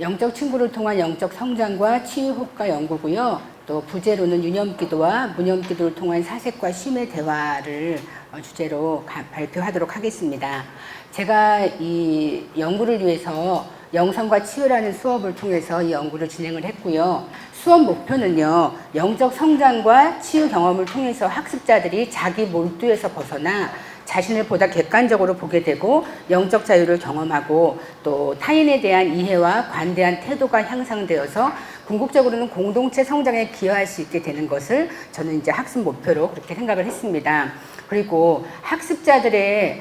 영적 친구를 통한 영적 성장과 치유 효과 연구고요. 또 부제로는 유념기도와 무념기도를 통한 사색과 쉼의 대화를 주제로 발표하도록 하겠습니다. 제가 이 연구를 위해서 영성과 치유라는 수업을 통해서 이 연구를 진행을 했고요. 수업 목표는요, 영적 성장과 치유 경험을 통해서 학습자들이 자기 몰두에서 벗어나 자신을 보다 객관적으로 보게 되고 영적 자유를 경험하고 또 타인에 대한 이해와 관대한 태도가 향상되어서 궁극적으로는 공동체 성장에 기여할 수 있게 되는 것을 저는 이제 학습 목표로 그렇게 생각을 했습니다. 그리고 학습자들의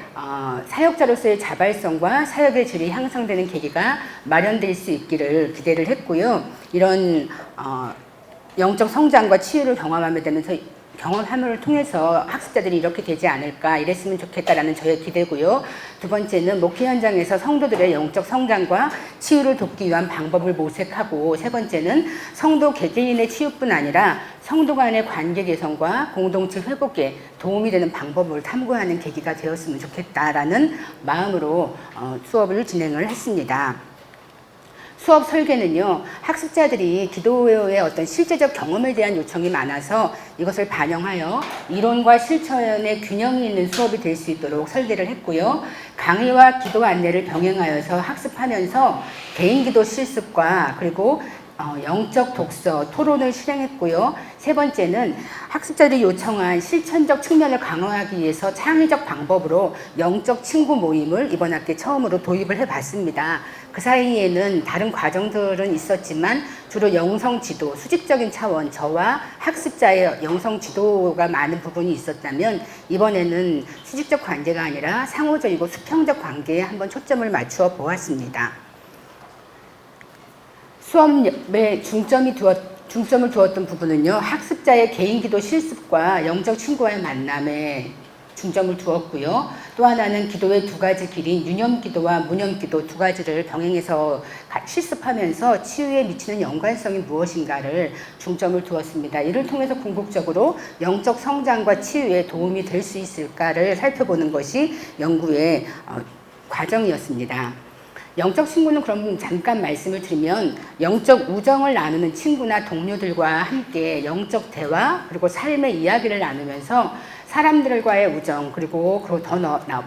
사역자로서의 자발성과 사역의 질이 향상되는 계기가 마련될 수 있기를 기대를 했고요. 이런 영적 성장과 치유를 경험함을 통해서 학습자들이 이렇게 되지 않을까, 이랬으면 좋겠다라는 저의 기대고요. 두 번째는 목회 현장에서 성도들의 영적 성장과 치유를 돕기 위한 방법을 모색하고, 세 번째는 성도 개개인의 치유뿐 아니라 성도 간의 관계 개선과 공동체 회복에 도움이 되는 방법을 탐구하는 계기가 되었으면 좋겠다라는 마음으로 수업을 진행을 했습니다. 수업 설계는요, 학습자들이 기도의 어떤 실제적 경험에 대한 요청이 많아서 이것을 반영하여 이론과 실천의 균형이 있는 수업이 될 수 있도록 설계를 했고요. 강의와 기도 안내를 병행하여서 학습하면서 개인 기도 실습과 그리고 영적 독서, 토론을 실행했고요. 세 번째는 학습자들이 요청한 실천적 측면을 강화하기 위해서 창의적 방법으로 영적 친구 모임을 이번 학기 처음으로 도입을 해봤습니다. 그 사이에는 다른 과정들은 있었지만 주로 영성 지도, 수직적인 차원, 저와 학습자의 영성 지도가 많은 부분이 있었다면 이번에는 수직적 관계가 아니라 상호적이고 수평적 관계에 한번 초점을 맞추어 보았습니다. 수업에 중점을 두었던 부분은요, 학습자의 개인 기도 실습과 영적 친구와의 만남에 중점을 두었고요. 또 하나는 기도의 두 가지 길인 유념 기도와 무념 기도 두 가지를 병행해서 실습하면서 치유에 미치는 연관성이 무엇인가를 중점을 두었습니다. 이를 통해서 궁극적으로 영적 성장과 치유에 도움이 될 수 있을까를 살펴보는 것이 연구의 과정이었습니다. 영적 친구는 그럼 잠깐 말씀을 드리면 영적 우정을 나누는 친구나 동료들과 함께 영적 대화 그리고 삶의 이야기를 나누면서 사람들과의 우정 그리고 더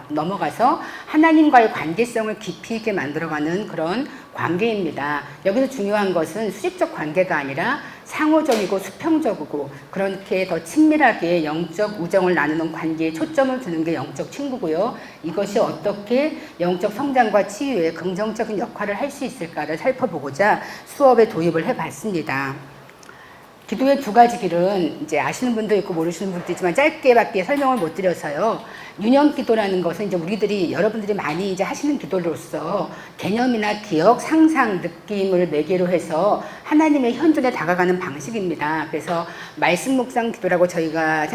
넘어가서 하나님과의 관계성을 깊이 있게 만들어가는 그런 관계입니다. 여기서 중요한 것은 수직적 관계가 아니라 상호적이고 수평적이고 그렇게 더 친밀하게 영적 우정을 나누는 관계에 초점을 두는 게 영적 친구고요. 이것이 어떻게 영적 성장과 치유에 긍정적인 역할을 할 수 있을까를 살펴보고자 수업에 도입을 해봤습니다. 기도의 두 가지 길은 이제 아시는 분도 있고 모르시는 분도 있지만 짧게밖에 설명을 못 드려서요. 유념 기도라는 것은 이제 여러분들이 많이 이제 하시는 기도로서 개념이나 기억, 상상, 느낌을 매개로 해서 하나님의 현존에 다가가는 방식입니다. 그래서 말씀 묵상 기도라고 저희가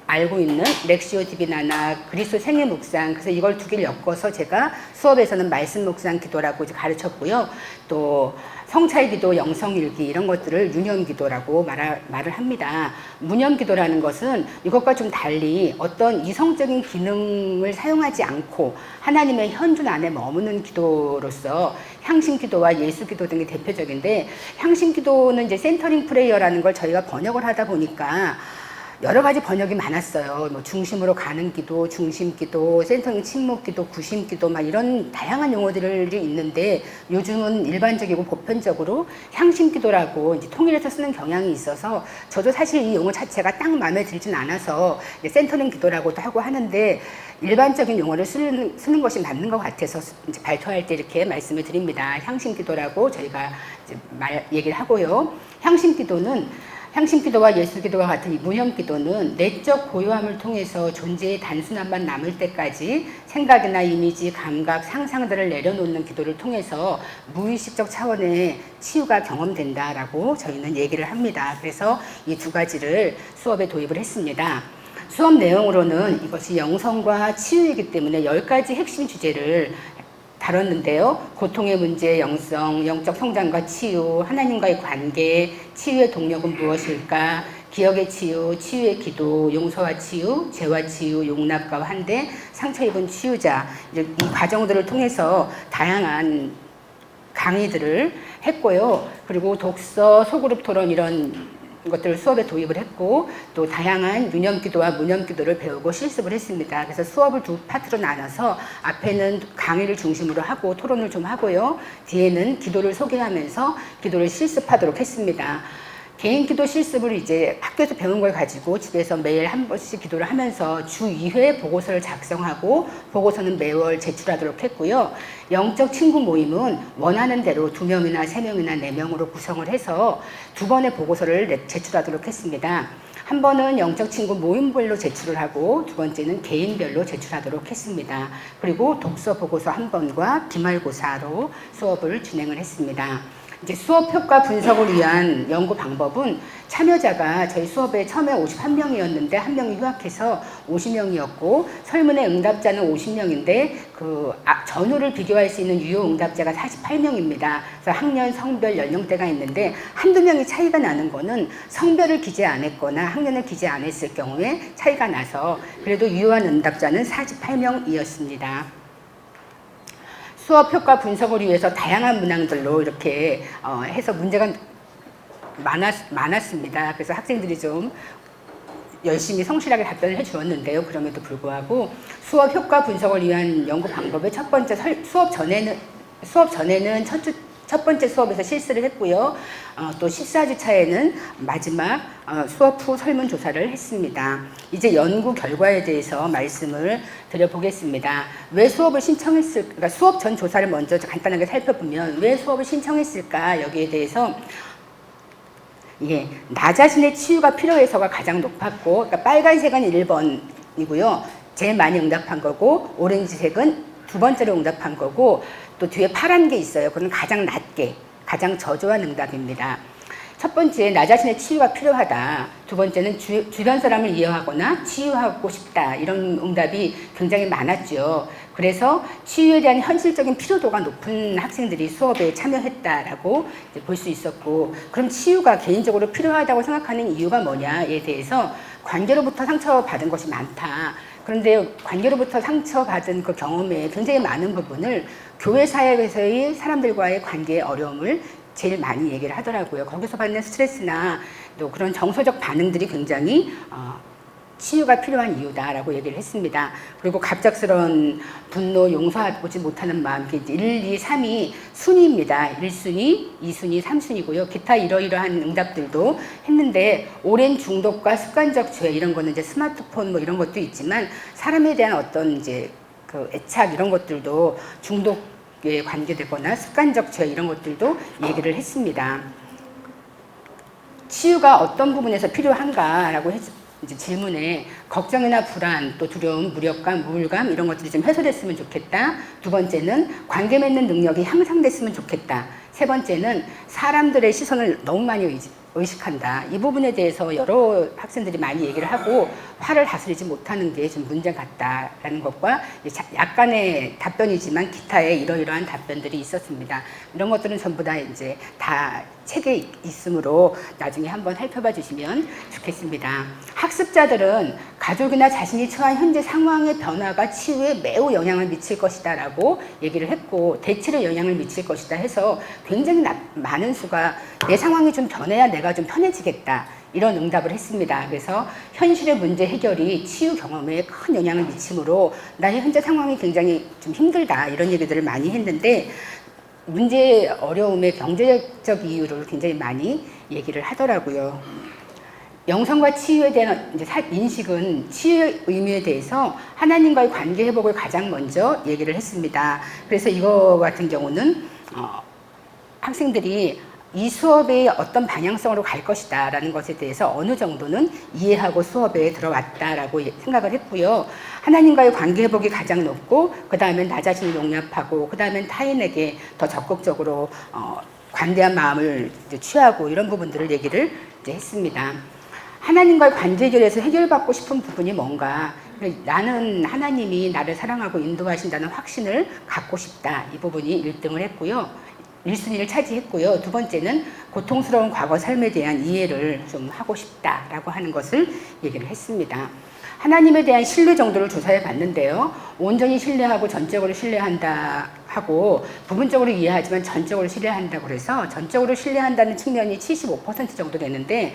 알고 있는 렉시오 디비나나 그리스도 생애 묵상, 그래서 이걸 두 개를 엮어서 제가 수업에서는 말씀 묵상 기도라고 이제 가르쳤고요. 또 성찰 기도, 영성 일기 이런 것들을 유념 기도라고 말을 합니다. 무념 기도라는 것은 이것과 좀 달리 어떤 이성적인 기능을 사용하지 않고 하나님의 현존 안에 머무는 기도로서 향신 기도와 예수 기도 등이 대표적인데, 향신 기도는 이제 센터링 프레이어라는 걸 저희가 번역을 하다 보니까 여러 가지 번역이 많았어요. 뭐 중심으로 가는 기도, 중심 기도, 센터링 침묵 기도, 구심 기도 막 이런 다양한 용어들이 있는데 요즘은 일반적이고 보편적으로 향신 기도라고 이제 통일해서 쓰는 경향이 있어서 저도 사실 이 용어 자체가 딱 마음에 들진 않아서 센터링 기도라고도 하고 하는데 일반적인 용어를 쓰는 것이 맞는 것 같아서 이제 발표할 때 이렇게 말씀을 드립니다. 향신 기도라고 저희가 이제 얘기를 하고요. 향신 기도와 예수 기도와 같은 이 무념 기도는 내적 고요함을 통해서 존재의 단순함만 남을 때까지 생각이나 이미지, 감각, 상상들을 내려놓는 기도를 통해서 무의식적 차원의 치유가 경험된다라고 저희는 얘기를 합니다. 그래서 이 두 가지를 수업에 도입을 했습니다. 수업 내용으로는 이것이 영성과 치유이기 때문에 10가지 핵심 주제를 다뤘는데요. 고통의 문제, 영성, 영적 성장과 치유, 하나님과의 관계, 치유의 동력은 무엇일까, 기억의 치유, 치유의 기도, 용서와 치유, 죄와 치유, 용납과 환대, 상처 입은 치유자, 이 과정들을 통해서 다양한 강의들을 했고요. 그리고 독서, 소그룹 토론 이런 것들을 수업에 도입을 했고 또 다양한 유념기도와 무념기도를 배우고 실습을 했습니다. 그래서 수업을 두 파트로 나눠서 앞에는 강의를 중심으로 하고 토론을 좀 하고요. 뒤에는 기도를 소개하면서 기도를 실습하도록 했습니다. 개인 기도 실습을 이제 학교에서 배운 걸 가지고 집에서 매일 한 번씩 기도를 하면서 주 2회 보고서를 작성하고 보고서는 매월 제출하도록 했고요. 영적 친구 모임은 원하는 대로 2명이나 3명이나 4명으로 구성을 해서 2번의 보고서를 제출하도록 했습니다. 한 번은 영적 친구 모임별로 제출을 하고 두 번째는 개인별로 제출하도록 했습니다. 그리고 독서 보고서 한 번과 기말고사로 수업을 진행을 했습니다. 이제 수업 효과 분석을 위한 연구 방법은 참여자가 저희 수업에 처음에 51명이었는데 한 명이 휴학해서 50명이었고 설문의 응답자는 50명인데 그 전후를 비교할 수 있는 유효 응답자가 48명입니다. 그래서 학년, 성별, 연령대가 있는데 한두 명이 차이가 나는 거는 성별을 기재 안 했거나 학년을 기재 안 했을 경우에 차이가 나서 그래도 유효한 응답자는 48명이었습니다. 수업 효과 분석을 위해서 다양한 문항들로 이렇게 해서 문제가 많았습니다. 그래서 학생들이 좀 열심히 성실하게 답변을 해주었는데요. 그럼에도 불구하고 수업 효과 분석을 위한 연구 방법의 첫 번째 수업 전에는 첫 번째 수업에서 실습을 했고요. 또 14주 차에는 마지막 수업 후 설문조사를 했습니다. 이제 연구 결과에 대해서 말씀을 드려보겠습니다. 왜 수업을 신청했을까? 그러니까 수업 전 조사를 먼저 간단하게 살펴보면 왜 수업을 신청했을까? 여기에 대해서 나 자신의 치유가 필요해서가 가장 높았고, 그러니까 빨간색은 1번이고요. 제일 많이 응답한 거고, 오렌지색은 두 번째로 응답한 거고, 또 뒤에 파란 게 있어요. 그건 가장 낮게, 가장 저조한 응답입니다. 첫 번째, 나 자신의 치유가 필요하다. 두 번째는 주변 사람을 이해하거나 치유하고 싶다. 이런 응답이 굉장히 많았죠. 그래서 치유에 대한 현실적인 필요도가 높은 학생들이 수업에 참여했다라고 볼 수 있었고, 그럼 치유가 개인적으로 필요하다고 생각하는 이유가 뭐냐에 대해서 관계로부터 상처받은 것이 많다. 그런데 관계로부터 상처받은 그 경험의 굉장히 많은 부분을 교회 사역에서의 사람들과의 관계의 어려움을 제일 많이 얘기를 하더라고요. 거기서 받는 스트레스나 또 그런 정서적 반응들이 굉장히 치유가 필요한 이유다라고 얘기를 했습니다. 그리고 갑작스러운 분노, 용서하지 못하는 마음, 1, 2, 3이 순위입니다. 1순위, 2순위, 3순위고요. 기타 이러이러한 응답들도 했는데 오랜 중독과 습관적 죄 이런 거는 이제 스마트폰 뭐 이런 것도 있지만 사람에 대한 어떤 이제 그 애착 이런 것들도 중독에 관계되거나 습관적 죄 이런 것들도 얘기를 했습니다. 치유가 어떤 부분에서 필요한가라고 이제 질문에 걱정이나 불안, 또 두려움, 무력감, 우울감 이런 것들이 좀 해소됐으면 좋겠다. 두 번째는 관계 맺는 능력이 향상됐으면 좋겠다. 세 번째는 사람들의 시선을 너무 많이 의식한다. 이 부분에 대해서 여러 학생들이 많이 얘기를 하고 화를 다스리지 못하는 게 좀 문제 같다라는 것과 약간의 답변이지만 기타의 이러이러한 답변들이 있었습니다. 이런 것들은 전부 다 이제 다 책에 있으므로 나중에 한번 살펴봐 주시면 좋겠습니다. 학습자들은 가족이나 자신이 처한 현재 상황의 변화가 치유에 매우 영향을 미칠 것이다 라고 얘기를 했고 대체로 영향을 미칠 것이다 해서 굉장히 많은 수가 내 상황이 좀 변해야 내가 좀 편해지겠다 이런 응답을 했습니다. 그래서 현실의 문제 해결이 치유 경험에 큰 영향을 미치므로 나의 현재 상황이 굉장히 좀 힘들다 이런 얘기들을 많이 했는데 문제의 어려움의 경제적 이유를 굉장히 많이 얘기를 하더라고요. 영성과 치유에 대한 이제 인식은 치유의 의미에 대해서 하나님과의 관계 회복을 가장 먼저 얘기를 했습니다. 그래서 이거 같은 경우는 학생들이 이 수업의 어떤 방향성으로 갈 것이다 라는 것에 대해서 어느 정도는 이해하고 수업에 들어왔다라고 생각을 했고요. 하나님과의 관계 회복이 가장 높고 그 다음에 나 자신을 용납하고 그 다음에 타인에게 더 적극적으로 관대한 마음을 이제 취하고 이런 부분들을 얘기를 이제 했습니다. 하나님과의 관계 해결에서 해결받고 싶은 부분이 뭔가 나는 하나님이 나를 사랑하고 인도하신다는 확신을 갖고 싶다. 이 부분이 1등을 했고요. 1순위를 차지했고요. 두 번째는 고통스러운 과거 삶에 대한 이해를 좀 하고 싶다라고 하는 것을 얘기를 했습니다. 하나님에 대한 신뢰 정도를 조사해 봤는데요. 온전히 신뢰하고 전적으로 신뢰한다 하고 부분적으로 이해하지만 전적으로 신뢰한다고 그래서 전적으로 신뢰한다는 측면이 75% 정도 되는데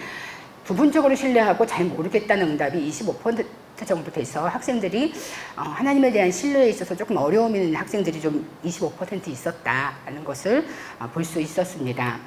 부분적으로 신뢰하고 잘 모르겠다는 응답이 25% 정도 돼서 학생들이 하나님에 대한 신뢰에 있어서 조금 어려움이 있는 학생들이 좀 25% 있었다는 것을 볼 수 있었습니다.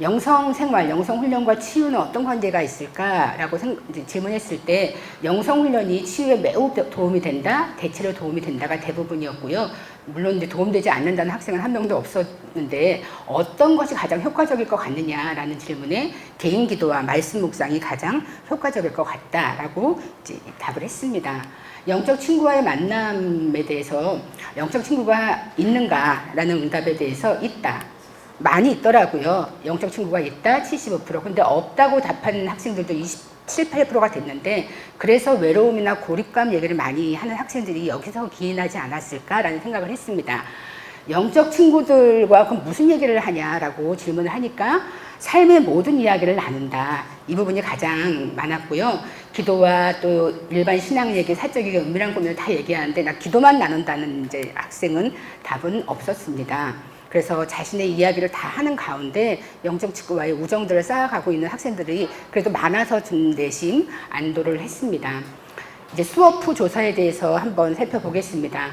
영성생활, 영성훈련과 치유는 어떤 관계가 있을까라고 질문했을 때 영성훈련이 치유에 매우 도움이 된다, 대체로 도움이 된다가 대부분이었고요. 물론 이제 도움되지 않는다는 학생은 한 명도 없었는데 어떤 것이 가장 효과적일 것 같느냐라는 질문에 개인 기도와 말씀 묵상이 가장 효과적일 것 같다라고 이제 답을 했습니다. 영적 친구와의 만남에 대해서 영적 친구가 있는가라는 응답에 대해서 있다. 많이 있더라고요. 영적 친구가 있다 75%. 근데 없다고 답하는 학생들도 27, 8%가 됐는데 그래서 외로움이나 고립감 얘기를 많이 하는 학생들이 여기서 기인하지 않았을까라는 생각을 했습니다. 영적 친구들과 그럼 무슨 얘기를 하냐라고 질문을 하니까 삶의 모든 이야기를 나눈다. 이 부분이 가장 많았고요. 기도와 또 일반 신앙 얘기, 사적 얘기, 은밀한 고민을 다 얘기하는데 나 기도만 나눈다는 이제 학생은 답은 없었습니다. 그래서 자신의 이야기를 다 하는 가운데 영적 친구와의 우정들을 쌓아가고 있는 학생들이 그래도 많아서 좀 내심 안도를 했습니다. 이제 수업 후 조사에 대해서 한번 살펴보겠습니다.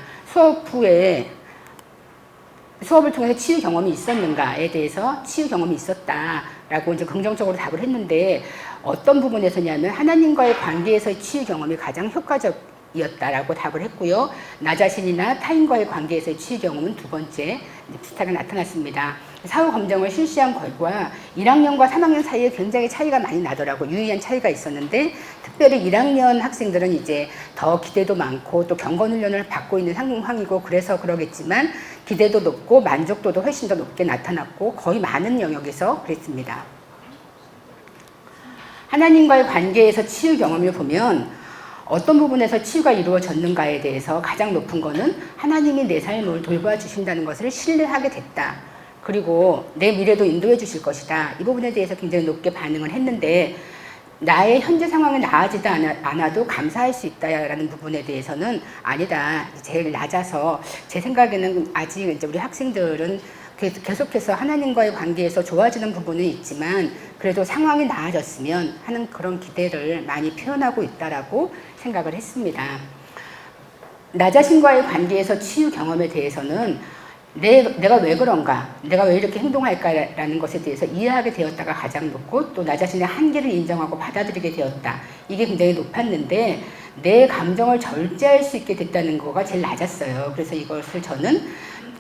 수업을 통해서 치유 경험이 있었는가에 대해서 치유 경험이 있었다라고 이제 긍정적으로 답을 했는데 어떤 부분에서냐면 하나님과의 관계에서의 치유 경험이 가장 효과적이었다라고 답을 했고요. 나 자신이나 타인과의 관계에서의 치유 경험은 두 번째 비슷하게 나타났습니다. 사후 검정을 실시한 결과 1학년과 3학년 사이에 굉장히 차이가 많이 나더라고요. 유의한 차이가 있었는데 특별히 1학년 학생들은 이제 더 기대도 많고 또 경건 훈련을 받고 있는 상황이고 그래서 그러겠지만 기대도 높고 만족도도 훨씬 더 높게 나타났고 거의 많은 영역에서 그랬습니다. 하나님과의 관계에서 치유 경험을 보면 어떤 부분에서 치유가 이루어졌는가에 대해서 가장 높은 거는 하나님이 내 삶을 돌봐주신다는 것을 신뢰하게 됐다. 그리고 내 미래도 인도해 주실 것이다. 이 부분에 대해서 굉장히 높게 반응을 했는데 나의 현재 상황이 나아지지 않아도 감사할 수 있다라는 부분에 대해서는 아니다. 제일 낮아서 제 생각에는 아직 이제 우리 학생들은 계속해서 하나님과의 관계에서 좋아지는 부분은 있지만 그래도 상황이 나아졌으면 하는 그런 기대를 많이 표현하고 있다라고 생각을 했습니다. 나 자신과의 관계에서 치유 경험에 대해서는 내가 왜 그런가, 내가 왜 이렇게 행동할까라는 것에 대해서 이해하게 되었다가 가장 높고 또 나 자신의 한계를 인정하고 받아들이게 되었다. 이게 굉장히 높았는데 내 감정을 절제할 수 있게 됐다는 거가 제일 낮았어요. 그래서 이것을 저는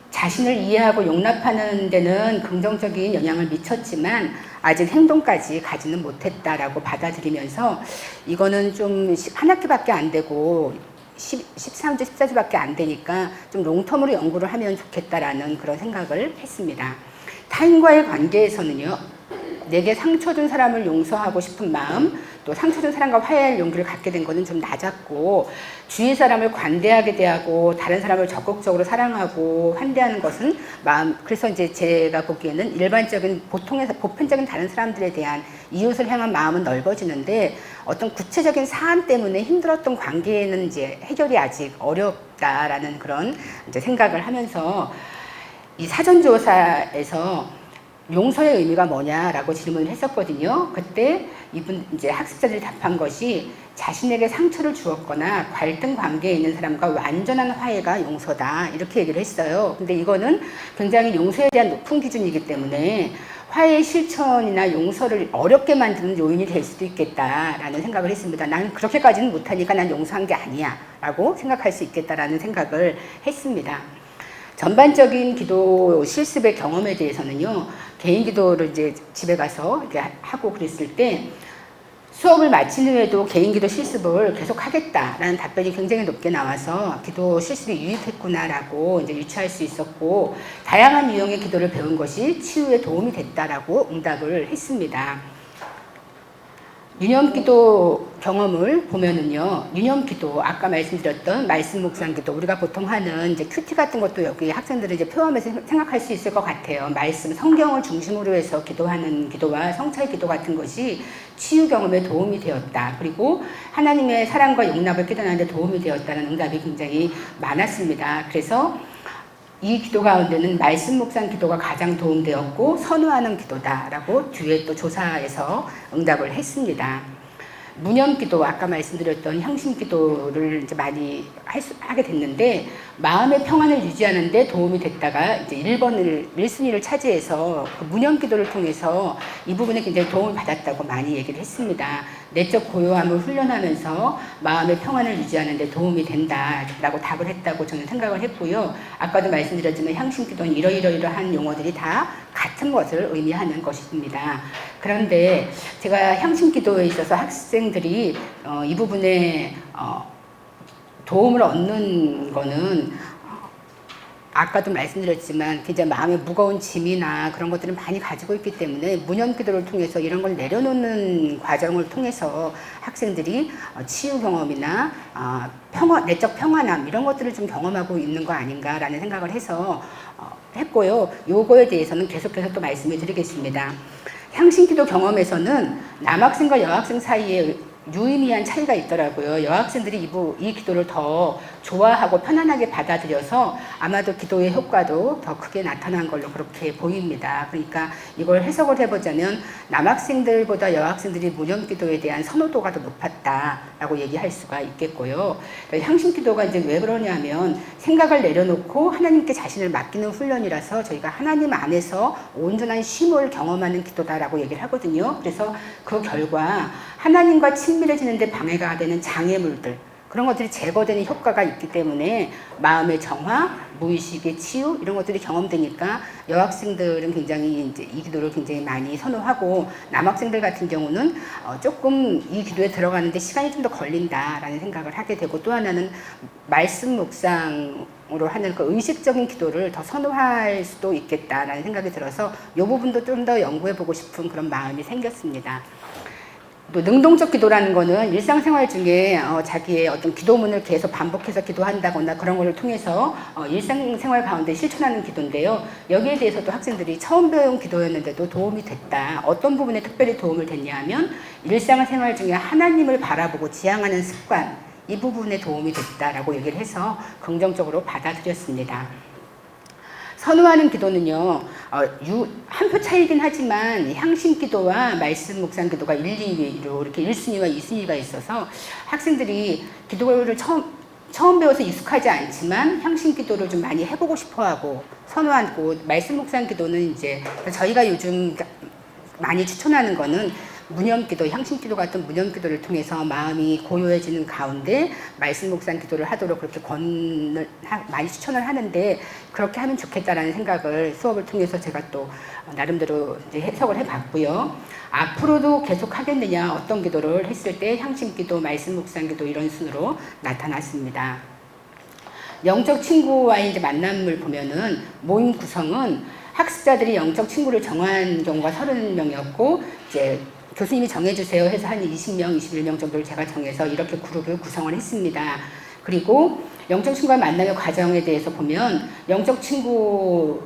자신을 이해하고 용납하는 데는 긍정적인 영향을 미쳤지만 아직 행동까지 가지는 못했다라고 받아들이면서 이거는 좀 한 학기밖에 안 되고 13주, 14주밖에 안 되니까 좀 롱텀으로 연구를 하면 좋겠다라는 그런 생각을 했습니다. 타인과의 관계에서는요, 내게 상처 준 사람을 용서하고 싶은 마음, 또 상처 준 사람과 화해할 용기를 갖게 된 거는 좀 낮았고, 주위 사람을 관대하게 대하고, 다른 사람을 적극적으로 사랑하고, 환대하는 것은 마음, 그래서 이제 제가 보기에는 일반적인, 보편적인 다른 사람들에 대한 이웃을 향한 마음은 넓어지는데, 어떤 구체적인 사안 때문에 힘들었던 관계에는 이제 해결이 아직 어렵다라는 그런 이제 생각을 하면서, 이 사전조사에서 용서의 의미가 뭐냐라고 질문을 했었거든요. 그때 이제 학습자들이 답한 것이 자신에게 상처를 주었거나 갈등 관계에 있는 사람과 완전한 화해가 용서다. 이렇게 얘기를 했어요. 근데 이거는 굉장히 용서에 대한 높은 기준이기 때문에 화해의 실천이나 용서를 어렵게 만드는 요인이 될 수도 있겠다라는 생각을 했습니다. 나는 그렇게까지는 못하니까 난 용서한 게 아니야 라고 생각할 수 있겠다라는 생각을 했습니다. 전반적인 기도 실습의 경험에 대해서는요, 개인 기도를 이제 집에 가서 이렇게 하고 그랬을 때 수업을 마친 후에도 개인 기도 실습을 계속 하겠다라는 답변이 굉장히 높게 나와서 기도 실습이 유익했구나라고 이제 유추할 수 있었고, 다양한 유형의 기도를 배운 것이 치유에 도움이 됐다라고 응답을 했습니다. 유념기도 경험을 보면은요, 유념기도, 아까 말씀드렸던 말씀 묵상 기도, 우리가 보통 하는 이제 큐티 같은 것도 여기 학생들이 이제 표하면서 생각할 수 있을 것 같아요. 말씀, 성경을 중심으로 해서 기도하는 기도와 성찰 기도 같은 것이 치유 경험에 도움이 되었다. 그리고 하나님의 사랑과 용납을 깨닫는 데 도움이 되었다는 응답이 굉장히 많았습니다. 그래서 이 기도 가운데는 말씀 묵상 기도가 가장 도움되었고 선호하는 기도다라고 뒤에 또 조사에서 응답을 했습니다. 무념 기도, 아까 말씀드렸던 향심 기도를 이제 많이 하게 됐는데, 마음의 평안을 유지하는데 도움이 됐다가 이제 1순위를 차지해서 그 무념 기도를 통해서 이 부분에 굉장히 도움을 받았다고 많이 얘기를 했습니다. 내적 고요함을 훈련하면서 마음의 평안을 유지하는데 도움이 된다라고 답을 했다고 저는 생각을 했고요. 아까도 말씀드렸지만 향심 기도는 이러이러한 용어들이 다 같은 것을 의미하는 것입니다. 그런데 제가 향심 기도에 있어서 학생들이 이 부분에 도움을 얻는 거는 아까도 말씀드렸지만 굉장히 마음에 무거운 짐이나 그런 것들을 많이 가지고 있기 때문에 무념 기도를 통해서 이런 걸 내려놓는 과정을 통해서 학생들이 치유 경험이나 내적 평안함 이런 것들을 좀 경험하고 있는 거 아닌가라는 생각을 해서 했고요. 요거에 대해서는 계속해서 또 말씀을 드리겠습니다. 향신기도 경험에서는 남학생과 여학생 사이에 유의미한 차이가 있더라고요. 여학생들이 이 기도를 더 좋아하고 편안하게 받아들여서 아마도 기도의 효과도 더 크게 나타난 걸로 그렇게 보입니다. 그러니까 이걸 해석을 해보자면 남학생들보다 여학생들이 무념기도에 대한 선호도가 더 높았다라고 얘기할 수가 있겠고요. 향신기도가 이제 왜 그러냐면 생각을 내려놓고 하나님께 자신을 맡기는 훈련이라서 저희가 하나님 안에서 온전한 쉼을 경험하는 기도다라고 얘기를 하거든요. 그래서 그 결과 하나님과 친밀해지는데 방해가 되는 장애물들, 그런 것들이 제거되는 효과가 있기 때문에 마음의 정화, 무의식의 치유 이런 것들이 경험되니까 여학생들은 굉장히 이제 이 기도를 굉장히 많이 선호하고, 남학생들 같은 경우는 조금 이 기도에 들어가는데 시간이 좀 더 걸린다라는 생각을 하게 되고, 또 하나는 말씀 묵상으로 하는 그 의식적인 기도를 더 선호할 수도 있겠다라는 생각이 들어서 이 부분도 좀 더 연구해 보고 싶은 그런 마음이 생겼습니다. 또 능동적 기도라는 거는 일상생활 중에 자기의 어떤 기도문을 계속 반복해서 기도한다거나 그런 것을 통해서 일상생활 가운데 실천하는 기도인데요. 여기에 대해서도 학생들이 처음 배운 기도였는데도 도움이 됐다. 어떤 부분에 특별히 도움을 됐냐 하면 일상생활 중에 하나님을 바라보고 지향하는 습관, 이 부분에 도움이 됐다라고 얘기를 해서 긍정적으로 받아들였습니다. 선호하는 기도는요, 한 표 차이긴 하지만 향신 기도와 말씀 묵상 기도가 1, 2위로 이렇게 1순위와 2순위가 있어서 학생들이 기도를 처음 배워서 익숙하지 않지만 향신 기도를 좀 많이 해보고 싶어 하고 선호하고, 말씀 묵상 기도는 이제 저희가 요즘 많이 추천하는 거는 무념기도, 향신기도 같은 무념기도를 통해서 마음이 고요해지는 가운데 말씀 묵상 기도를 하도록 그렇게 많이 추천을 하는데, 그렇게 하면 좋겠다라는 생각을 수업을 통해서 제가 또 나름대로 이제 해석을 해봤고요. 앞으로도 계속 하겠느냐, 어떤 기도를 했을 때 향신기도, 말씀 묵상 기도 이런 순으로 나타났습니다. 영적 친구와의 이제 만남을 보면은 모임 구성은 학습자들이 영적 친구를 정한 경우가 30명이었고, 이제 교수님이 정해주세요 해서 한 20명, 21명 정도를 제가 정해서 이렇게 그룹을 구성을 했습니다. 그리고 영적 친구와 만남의 과정에 대해서 보면 영적 친구에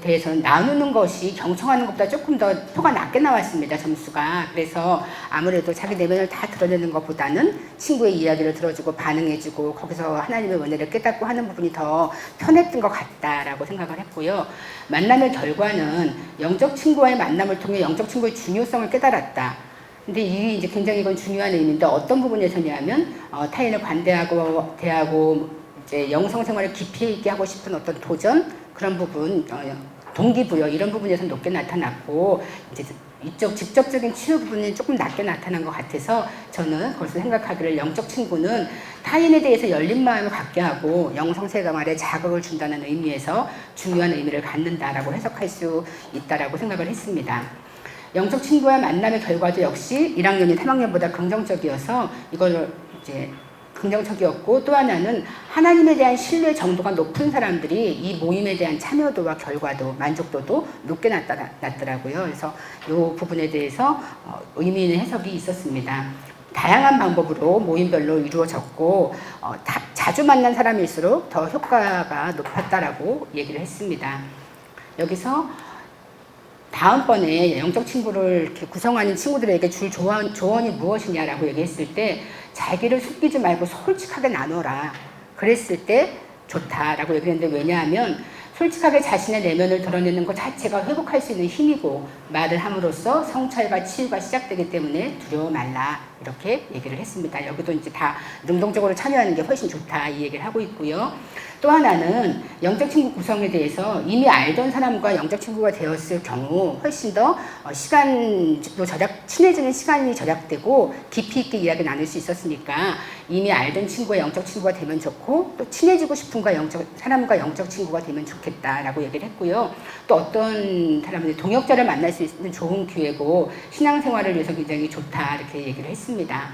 대해서는 나누는 것이 경청하는 것보다 조금 더 표가 낮게 나왔습니다. 점수가. 그래서 아무래도 자기 내면을 다 드러내는 것보다는 친구의 이야기를 들어주고 반응해주고 거기서 하나님의 은혜를 깨닫고 하는 부분이 더 편했던 것 같다라고 생각을 했고요. 만남의 결과는 영적 친구와의 만남을 통해 영적 친구의 중요성을 깨달았다. 근데 이게 이제 굉장히 이건 중요한 의미인데, 어떤 부분에서냐면 타인을 관대하고 대하고 이제 영성 생활을 깊이 있게 하고 싶은 어떤 도전, 그런 부분, 동기부여 이런 부분에서 높게 나타났고, 이제 이쪽 직접적인 치유 부분이 조금 낮게 나타난 것 같아서 저는 그것을 생각하기를 영적 친구는 타인에 대해서 열린 마음을 갖게 하고 영성 생활에 자극을 준다는 의미에서 중요한 의미를 갖는다라고 해석할 수 있다라고 생각을 했습니다. 영적 친구와 만남의 결과도 역시 1학년이 3학년보다 긍정적이어서 이걸 이제 긍정적이었고, 또 하나는 하나님에 대한 신뢰 정도가 높은 사람들이 이 모임에 대한 참여도와 결과도, 만족도도 높게 나타났더라고요. 그래서 이 부분에 대해서 의미 있는 해석이 있었습니다. 다양한 방법으로 모임별로 이루어졌고 자주 만난 사람일수록 더 효과가 높았다라고 얘기를 했습니다. 여기서 다음번에 영적 친구를 이렇게 구성하는 친구들에게 줄 조언이 무엇이냐라고 얘기했을 때, 자기를 숨기지 말고 솔직하게 나눠라. 그랬을 때 좋다라고 얘기를 했는데, 왜냐하면 솔직하게 자신의 내면을 드러내는 것 자체가 회복할 수 있는 힘이고, 말을 함으로써 성찰과 치유가 시작되기 때문에 두려워 말라, 이렇게 얘기를 했습니다. 여기도 이제 다 능동적으로 참여하는 게 훨씬 좋다, 이 얘기를 하고 있고요. 또 하나는 영적 친구 구성에 대해서 이미 알던 사람과 영적 친구가 되었을 경우 훨씬 더 시간도 친해지는 시간이 절약되고 깊이 있게 이야기 나눌 수 있었으니까, 이미 알던 친구와 영적 친구가 되면 좋고, 또 친해지고 싶은 사람과 영적 친구가 되면 좋겠다라고 얘기를 했고요. 또 어떤 사람들이 동역자를 만날 수 있는 좋은 기회고 신앙생활을 위해서 굉장히 좋다, 이렇게 얘기를 했습니다.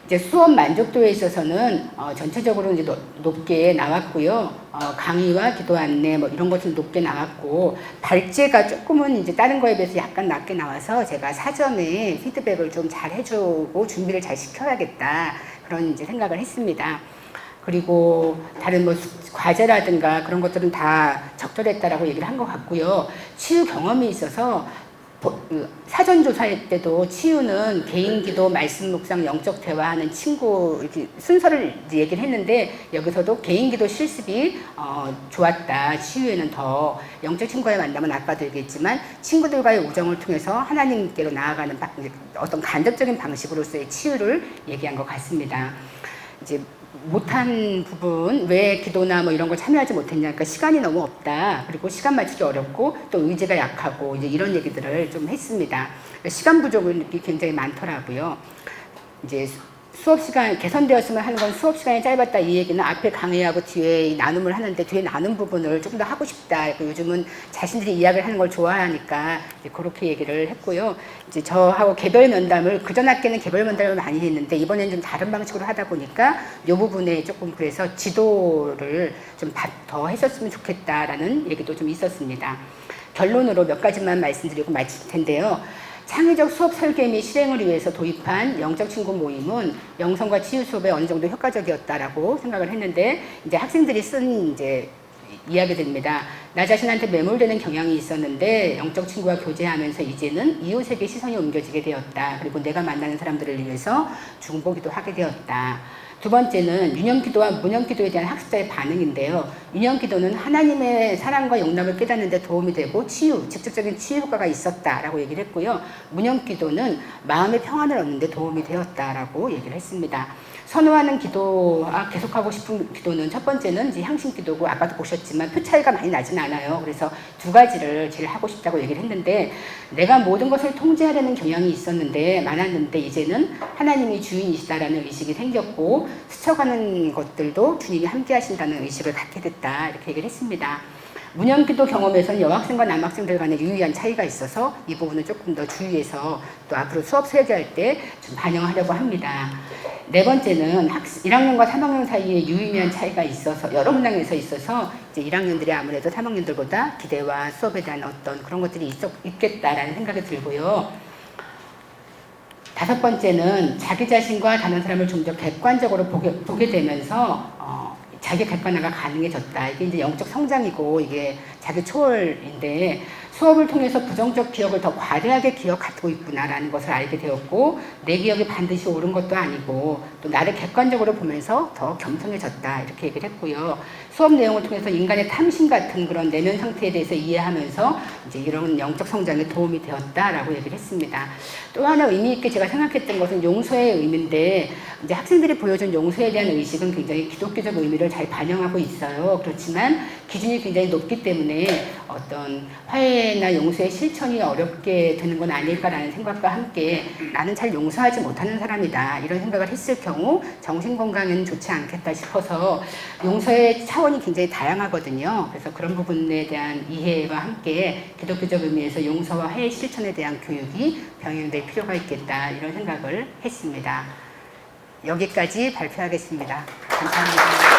이제 수업 만족도에 있어서는 전체적으로 이제 높게 나왔고요. 강의와 기도 안내 뭐 이런 것은 높게 나왔고, 발제가 조금은 이제 다른 거에 비해서 약간 낮게 나와서 제가 사전에 피드백을 좀 잘 해주고 준비를 잘 시켜야겠다, 그런 이제 생각을 했습니다. 그리고 다른 뭐 과제라든가 그런 것들은 다 적절했다라고 얘기를 한 것 같고요. 치유 경험이 있어서 사전조사할 때도 치유는 개인 기도, 말씀 묵상, 영적 대화하는 친구, 이렇게 순서를 얘기를 했는데, 여기서도 개인 기도 실습이 좋았다. 치유에는 더 영적 친구와의 만남은 아까도 얘기했지만 친구들과의 우정을 통해서 하나님께로 나아가는 어떤 간접적인 방식으로서의 치유를 얘기한 것 같습니다. 이제 못한 부분, 왜 기도나 뭐 이런 걸 참여하지 못했냐, 그러니까 시간이 너무 없다, 그리고 시간 맞추기 어렵고 또 의지가 약하고, 이제 이런 얘기들을 좀 했습니다. 시간 부족이 굉장히 많더라고요. 이제 수업 시간 개선되었으면 하는 건 수업 시간이 짧았다, 이 얘기는 앞에 강의하고 뒤에 나눔을 하는데 뒤에 나눔 부분을 조금 더 하고 싶다. 요즘은 자신들이 이야기를 하는 걸 좋아하니까 이제 그렇게 얘기를 했고요. 이제 저하고 개별 면담을, 그전 학기는 개별 면담을 많이 했는데 이번에는 좀 다른 방식으로 하다 보니까 이 부분에 조금, 그래서 지도를 좀 더 했었으면 좋겠다라는 얘기도 좀 있었습니다. 결론으로 몇 가지만 말씀드리고 마칠 텐데요. 창의적 수업 설계 및 실행을 위해서 도입한 영적 친구 모임은 영성과 치유 수업에 어느 정도 효과적이었다라고 생각을 했는데, 이제 학생들이 쓴 이제 이야기들입니다. 나 자신한테 매몰되는 경향이 있었는데 영적 친구와 교제하면서 이제는 이웃에게 시선이 옮겨지게 되었다. 그리고 내가 만나는 사람들을 위해서 중보기도 하게 되었다. 두 번째는 유년기도와 무년기도에 대한 학습자의 반응인데요. 유년기도는 하나님의 사랑과 용납을 깨닫는 데 도움이 되고 직접적인 치유 효과가 있었다라고 얘기를 했고요. 무년기도는 마음의 평안을 얻는 데 도움이 되었다라고 얘기를 했습니다. 선호하는 기도와 계속하고 싶은 기도는, 첫 번째는 이제 향신기도고, 아까도 보셨지만 표 차이가 많이 나진 않아요. 그래서 두 가지를 제일 하고 싶다고 얘기를 했는데, 내가 모든 것을 통제하려는 경향이 많았는데 이제는 하나님이 주인이시다라는 의식이 생겼고, 스쳐가는 것들도 주님이 함께 하신다는 의식을 갖게 됐다, 이렇게 얘기를 했습니다. 무년기도 경험에서는 여학생과 남학생들 간의 유의한 차이가 있어서 이 부분은 조금 더 주의해서 또 앞으로 수업 설계할 때 좀 반영하려고 합니다. 네 번째는 1학년과 3학년 사이에 유의미한 차이가 있어서, 여러 문항에서 있어서 이제 1학년들이 아무래도 3학년들보다 기대와 수업에 대한 어떤 그런 것들이 있겠다라는 생각이 들고요. 다섯 번째는 자기 자신과 다른 사람을 좀 더 객관적으로 보게 되면서 자기 객관화가 가능해졌다. 이게 이제 영적 성장이고, 이게 자기 초월인데, 수업을 통해서 부정적 기억을 더 과대하게 기억하고 있구나라는 것을 알게 되었고, 내 기억이 반드시 옳은 것도 아니고 또 나를 객관적으로 보면서 더 겸손해졌다, 이렇게 얘기를 했고요. 수업 내용을 통해서 인간의 탐심 같은 그런 내면 상태에 대해서 이해하면서 이제 이런 영적 성장에 도움이 되었다라고 얘기를 했습니다. 또 하나 의미 있게 제가 생각했던 것은 용서의 의미인데, 이제 학생들이 보여준 용서에 대한 의식은 굉장히 기독교적 의미를 잘 반영하고 있어요. 그렇지만 기준이 굉장히 높기 때문에 어떤 화해나 용서의 실천이 어렵게 되는 건 아닐까라는 생각과 함께, 나는 잘 용서하지 못하는 사람이다, 이런 생각을 했을 경우 정신건강에는 좋지 않겠다 싶어서, 용서의 차원이 굉장히 다양하거든요. 그래서 그런 부분에 대한 이해와 함께 기독교적 의미에서 용서와 화해 실천에 대한 교육이 병행될 필요가 있겠다, 이런 생각을 했습니다. 여기까지 발표하겠습니다. 감사합니다.